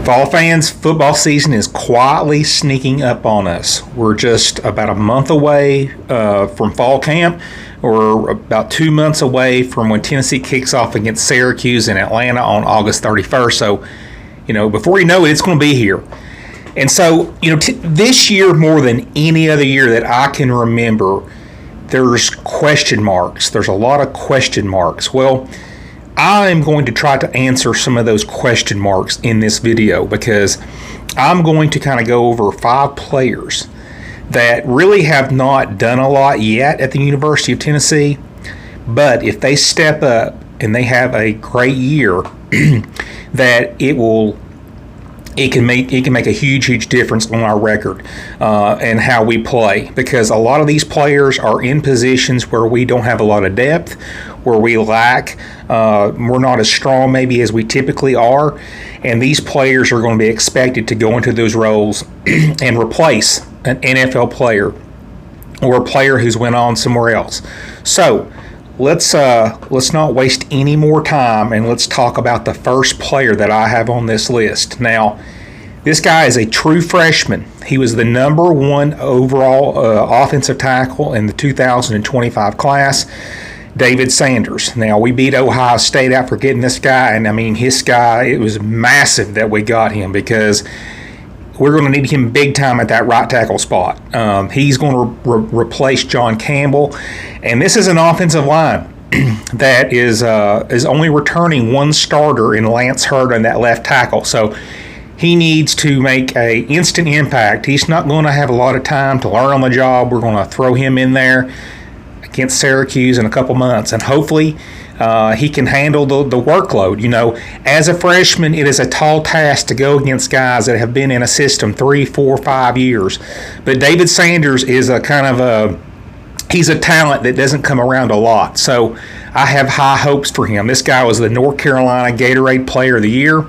Fall fans, football season is quietly sneaking up on us. We're just about a month away from fall camp. We're about 2 months away from when Tennessee kicks off against Syracuse in Atlanta on August 31st. So, before you know it, it's going to be here. And so, this year more than any other year that I can remember, there's question marks. There's a lot of question marks. Well, I am going to try to answer some of those question marks in this video because I'm going to kind of go over 5 players that really have not done a lot yet at the University of Tennessee, but if they step up and they have a great year, that it can make a huge difference on our record and how we play, because a lot of these players are in positions where we don't have a lot of depth, where we lack, we're not as strong maybe as we typically are, and these players are going to be expected to go into those roles and replace an NFL player or a player who's went on somewhere else. So let's not waste any more time, and let's talk about the first player that I have on this list. Now, this guy is a true freshman. He was the number 1 overall offensive tackle in the 2025 class, David Sanders. Now, we beat Ohio State after getting this guy, and it was massive that we got him because we're going to need him big time at that right tackle spot. He's going to replace John Campbell, and this is an offensive line that is only returning 1 starter in Lance Hurd on that left tackle. So he needs to make an instant impact. He's not going to have a lot of time to learn on the job. We're going to throw him in there against Syracuse in a couple months, and hopefully he can handle the workload. As a freshman, it is a tall task to go against guys that have been in a system 3, 4, 5 years. But David Sanders is he's a talent that doesn't come around a lot. So I have high hopes for him. This guy was the North Carolina Gatorade Player of the Year.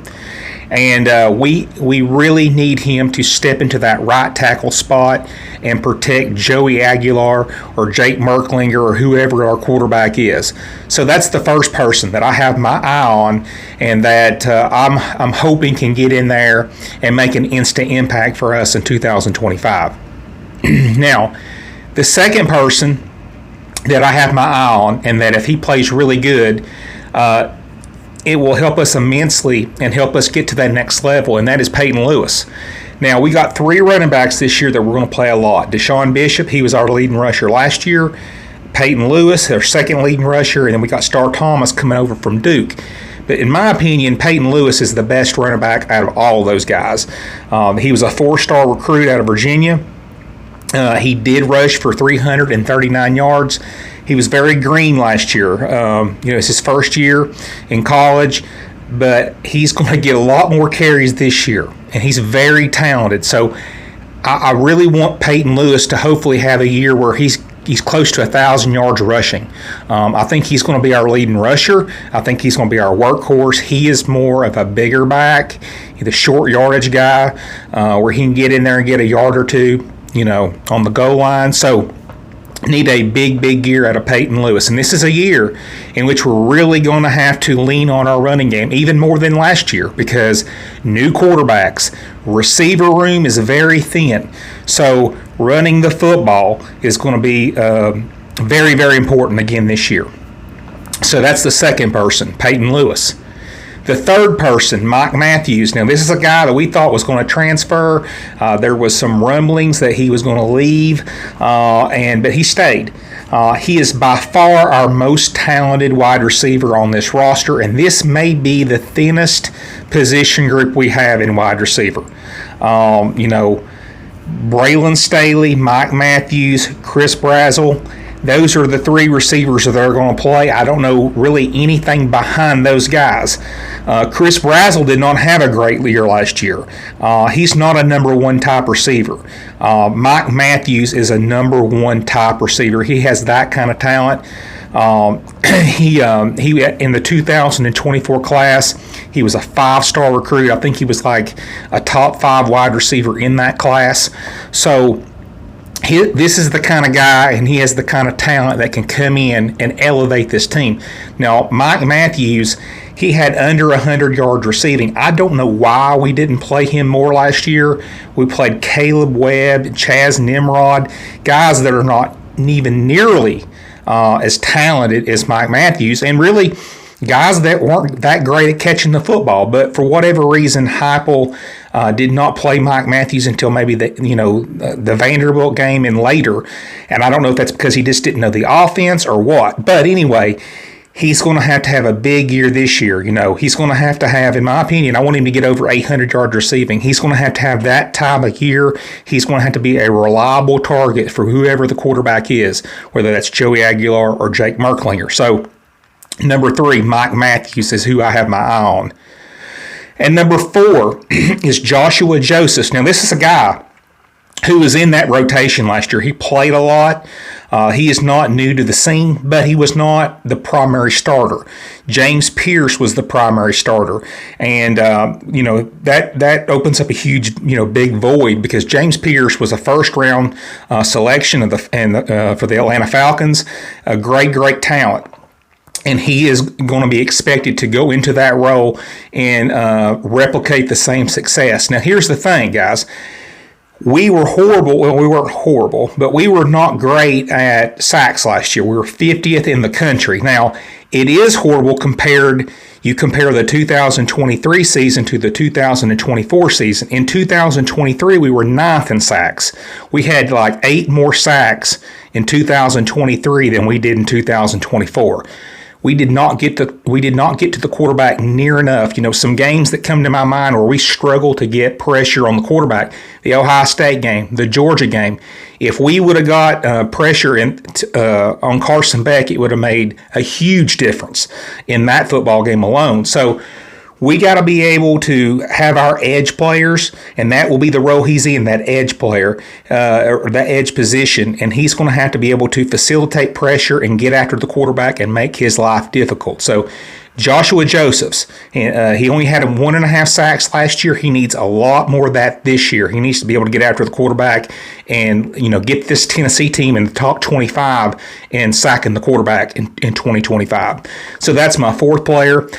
And we really need him to step into that right tackle spot and protect Joey Aguilar or Jake Merklinger or whoever our quarterback is. So that's the first person that I have my eye on, and that I'm hoping can get in there and make an instant impact for us in 2025. Now, the second person that I have my eye on, and that if he plays really good, it will help us immensely and help us get to that next level, and that is Peyton Lewis. Now, we got 3 running backs this year that we're going to play a lot. Deshaun Bishop, he was our leading rusher last year. Peyton Lewis, our second leading rusher, and then we got Star Thomas coming over from Duke. But in my opinion, Peyton Lewis is the best running back out of all of those guys. He was a 4-star recruit out of Virginia. He did rush for 339 yards. He was very green last year. It's his first year in college, but he's going to get a lot more carries this year, and he's very talented. So I really want Peyton Lewis to hopefully have a year where he's close to 1,000 yards rushing. I think he's going to be our leading rusher. I think he's going to be our workhorse. He is more of a bigger back, the short yardage guy, where he can get in there and get a yard or two, on the goal line. So need a big year out of Peyton Lewis. And this is a year in which we're really going to have to lean on our running game even more than last year, because new quarterbacks, receiver room is very thin. So running the football is going to be very important again this year. So that's the second person, Peyton Lewis. The third person, Mike Matthews. Now, this is a guy that we thought was going to transfer. There was some rumblings that he was going to leave, but he stayed. He is by far our most talented wide receiver on this roster, and this may be the thinnest position group we have in wide receiver. Braylon Staley, Mike Matthews, Chris Brazzell. Those are the 3 receivers that are going to play. I don't know really anything behind those guys. Chris Brazzell did not have a great year last year. He's not a number 1 type receiver. Mike Matthews is a number 1 type receiver. He has that kind of talent. He in the 2024 class, he was a 5-star recruit. I think he was like a top 5 wide receiver in that class. So this is the kind of guy, and he has the kind of talent that can come in and elevate this team. Now, Mike Matthews, He had under 100 yards receiving. I don't know why we didn't play him more last year. We played Caleb Webb, Chaz Nimrod, guys that are not even nearly as talented as Mike Matthews, and really guys that weren't that great at catching the football. But for whatever reason, Heupel did not play Mike Matthews until maybe the Vanderbilt game and later. And I don't know if that's because he just didn't know the offense or what. But anyway, he's going to have a big year this year. He's going to have, in my opinion, I want him to get over 800 yards receiving. He's going to have that time of year. He's going to have to be a reliable target for whoever the quarterback is, whether that's Joey Aguilar or Jake Merklinger. So, number 3, Mike Matthews is who I have my eye on. And number 4 is Joshua Josephs. Now, this is a guy who was in that rotation last year. He played a lot. He is not new to the scene, but he was not the primary starter. James Pierce was the primary starter. And, that opens up a huge, big void, because James Pierce was a first-round selection for the Atlanta Falcons. A great talent. And he is going to be expected to go into that role and replicate the same success. Now, here's the thing, guys. We were horrible. Well, we weren't horrible, but we were not great at sacks last year. We were 50th in the country. Now, it is horrible you compare the 2023 season to the 2024 season. In 2023, we were 9th in sacks. We had like 8 more sacks in 2023 than we did in 2024. We did not get to the quarterback near enough. Some games that come to my mind where we struggle to get pressure on the quarterback. The Ohio State game, the Georgia game. If we would have got pressure on Carson Beck, it would have made a huge difference in that football game alone. So we got to be able to have our edge players, and that will be the role he's in, that edge player, or that edge position, and he's going to have to be able to facilitate pressure and get after the quarterback and make his life difficult. So Joshua Josephs, he only had 1.5 sacks last year. He needs a lot more of that this year. He needs to be able to get after the quarterback and get this Tennessee team in the top 25 and sacking the quarterback in 2025. So that's my 4th player.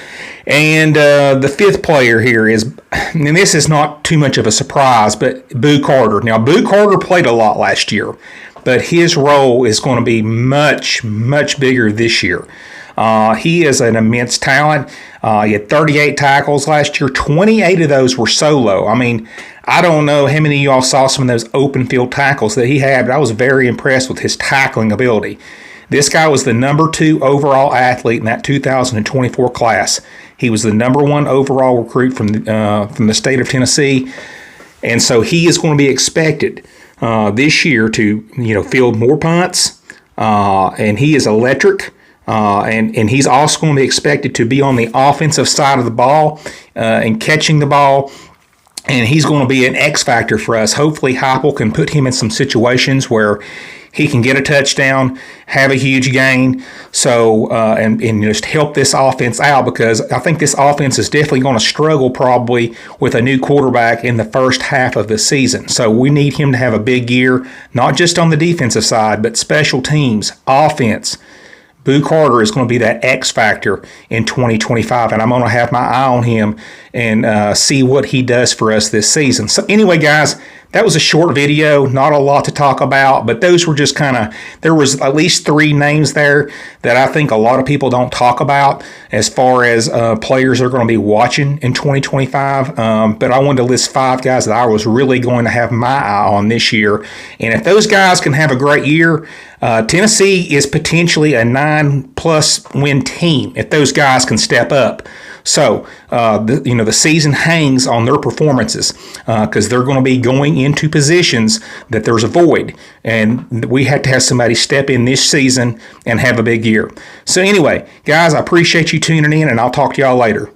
And the 5th player here is, and this is not too much of a surprise, but Boo Carter. Now, Boo Carter played a lot last year, but his role is going to be much bigger this year. He is an immense talent. He had 38 tackles last year. 28 of those were solo. I mean, I don't know how many of y'all saw some of those open field tackles that he had, but I was very impressed with his tackling ability. This guy was the number 2 overall athlete in that 2024 class. He was the number 1 overall recruit from the state of Tennessee, and so he is going to be expected this year to field more punts, and he is electric. And he's also going to be expected to be on the offensive side of the ball and catching the ball. And he's going to be an X factor for us. Hopefully, Heupel can put him in some situations where he can get a touchdown, have a huge gain, and just help this offense out, because I think this offense is definitely going to struggle probably with a new quarterback in the first half of the season. So we need him to have a big year, not just on the defensive side, but special teams, offense. Boo Carter is going to be that X factor in 2025, and I'm going to have my eye on him and see what he does for us this season. So anyway, guys, that was a short video, not a lot to talk about, but those were just there was at least 3 names there that I think a lot of people don't talk about as far as players are going to be watching in 2025. But I wanted to list 5 guys that I was really going to have my eye on this year. And if those guys can have a great year, Tennessee is potentially a 9+ win team if those guys can step up. So, the season hangs on their performances because they're going to be going into positions that there's a void. And we have to have somebody step in this season and have a big year. So anyway, guys, I appreciate you tuning in, and I'll talk to y'all later.